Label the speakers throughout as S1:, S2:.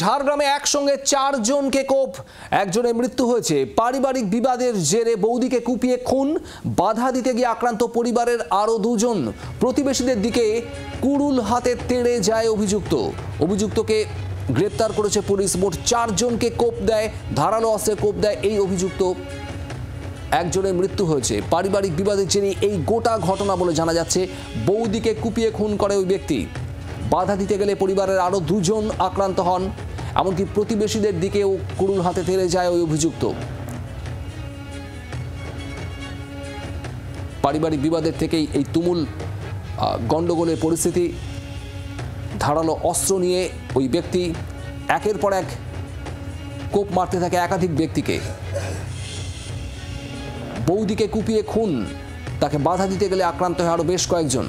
S1: ঝাড়গ্রামে একসঙ্গে 4 জনকে কোপ, একজনের মৃত্যু হয়েছে। পারিবারিক বিবাদের জেরে বৌদিকে কুপিয়ে খুন, বাধা দিতে গিয়ে আক্রান্ত পরিবারের আরও 2 জন। প্রতিবেশীদের দিকে কুড়ুল হাতে তেড়ে যায় অভিযুক্তকে গ্রেপ্তার করেছে পুলিশ। মোট 4 জনকে কোপ দেয়, ধারালো অস্ত্রে কোপ দেয় এই অভিযুক্ত। একজনের মৃত্যু হয়েছে। পারিবারিক বিবাদের জেরে এই গোটা ঘটনা বলে জানা যাচ্ছে। বৌদিকে কুপিয়ে খুন করে ওই ব্যক্তি। বাধা দিতে গেলে পরিবারের আরও 2 জন আক্রান্ত হন, এমনকি প্রতিবেশীদের দিকেও কুড়ুল হাতে তেড়ে যায় ওই অভিযুক্ত। পারিবারিক বিবাদের থেকেই এই তুমুল গন্ডগোলের পরিস্থিতি। ধারালো অস্ত্র নিয়ে ওই ব্যক্তি একের পর এক কোপ মারতে থাকে একাধিক ব্যক্তিকে। বৌদিকে কুপিয়ে খুন, তাকে বাধা দিতে গেলে আক্রান্ত হয় আরো বেশ কয়েকজন।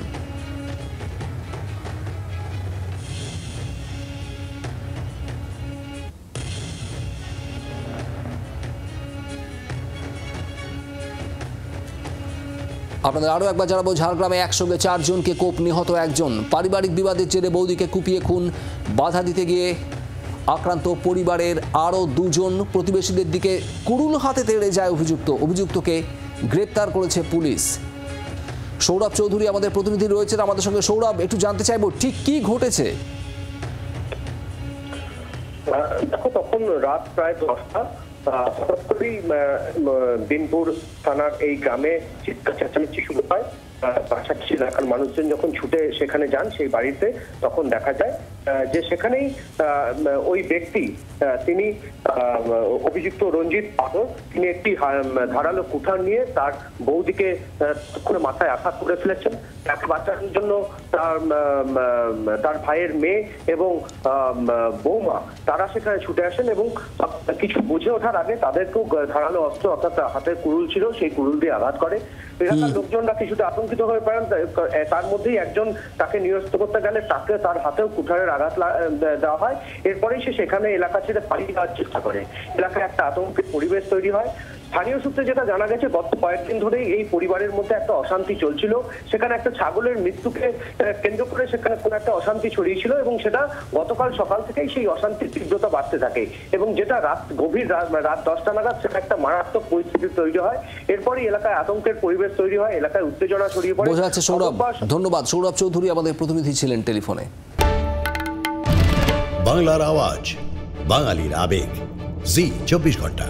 S1: আপনাদের আরো একবার জানাবো, ঝাড়গ্রামে একসঙ্গে 4 জনকে কোপ, নিহত 1 জন। পারিবারিক বিবাদের জেরে বৌদিকে কুপিয়ে খুন, বাধা দিতে গিয়ে আক্রান্ত পরিবারের আরও 2 জন। প্রতিবেশীদের দিকে কুড়ুল হাতে তেড়ে যায় অভিযুক্তকে গ্রেপ্তার করেছে পুলিশ। সৌরভ চৌধুরী আমাদের প্রতিনিধি রয়েছেন আমাদের সঙ্গে। সৌরভ, একটু জানতে চাইবো ঠিক কি ঘটেছে।
S2: দেখো, তখন রাত প্রায় 10টা। হঠাৎ করেই দিনপুর থানার এই গ্রামে চিৎকার চেঁচামেচি শুরু হয়। পাশাপাশি এলাকার মানুষজন যখন ছুটে সেখানে যান সেই বাড়িতে, তখন দেখা যায় যে সেখানেই ওই ব্যক্তি, তিনি অভিযুক্ত রঞ্জিত পাঠক, তিনি একটি ধারালো কুঠার নিয়ে তার বৌদিকে মাথায় আঘাত করে ফেলেছেন। তাকে বাঁচানোর জন্য তার ভাইয়ের মেয়ে এবং বৌমা তারা সেখানে ছুটে আসেন এবং কিছু বুঝে ওঠার আগে তাদেরকেও ধারালো অস্ত্র, অর্থাৎ হাতের কুড়ুল ছিল, সেই কুড়ুল দিয়ে আঘাত করে। এলাকার লোকজনরা কিছুটা আতঙ্কিত হয়ে পড়েন। তার মধ্যেই একজন তাকে নিরস্ত করতে গেলে তার হাতেও কুঠারের আঘাত দেওয়া হয়। এরপরেই সে সেখানে এলাকা ছেড়ে পালিয়ে যাওয়ার চেষ্টা করে। এলাকায় একটা আতঙ্কের পরিবেশ তৈরি হয়। স্থানীয় সূত্রে যেটা জানা গেছে, গত কয়েকদিন ধরেই এই পরিবারের মধ্যে একটা অশান্তি চলছিল। সেখানে একটা ছাগলের মৃত্যুকে কেন্দ্র করে সেখানে কোনো একটা অশান্তি ছড়িয়েছিল এবং সেটা গতকাল সকাল থেকেই সেই অশান্তির তীব্রতা বাড়তে থাকে এবং যেটা গভীর রাত 10টা নাগাদ সেটা একটা মারাত্মক পরিস্থিতি তৈরি হয়। এরপরই এলাকায় আতঙ্কের পরিবেশ তৈরি হয়, এলাকায় উত্তেজনা ছড়িয়ে পড়ে।
S1: বোঝা যাচ্ছে সৌরভ, ধন্যবাদ। সৌরভ চৌধুরী আমাদের প্রতিনিধি ছিলেন টেলিফোনে।
S3: বাংলার আওয়াজ, বাঙালির আবেগ, জি 24 ঘন্টা।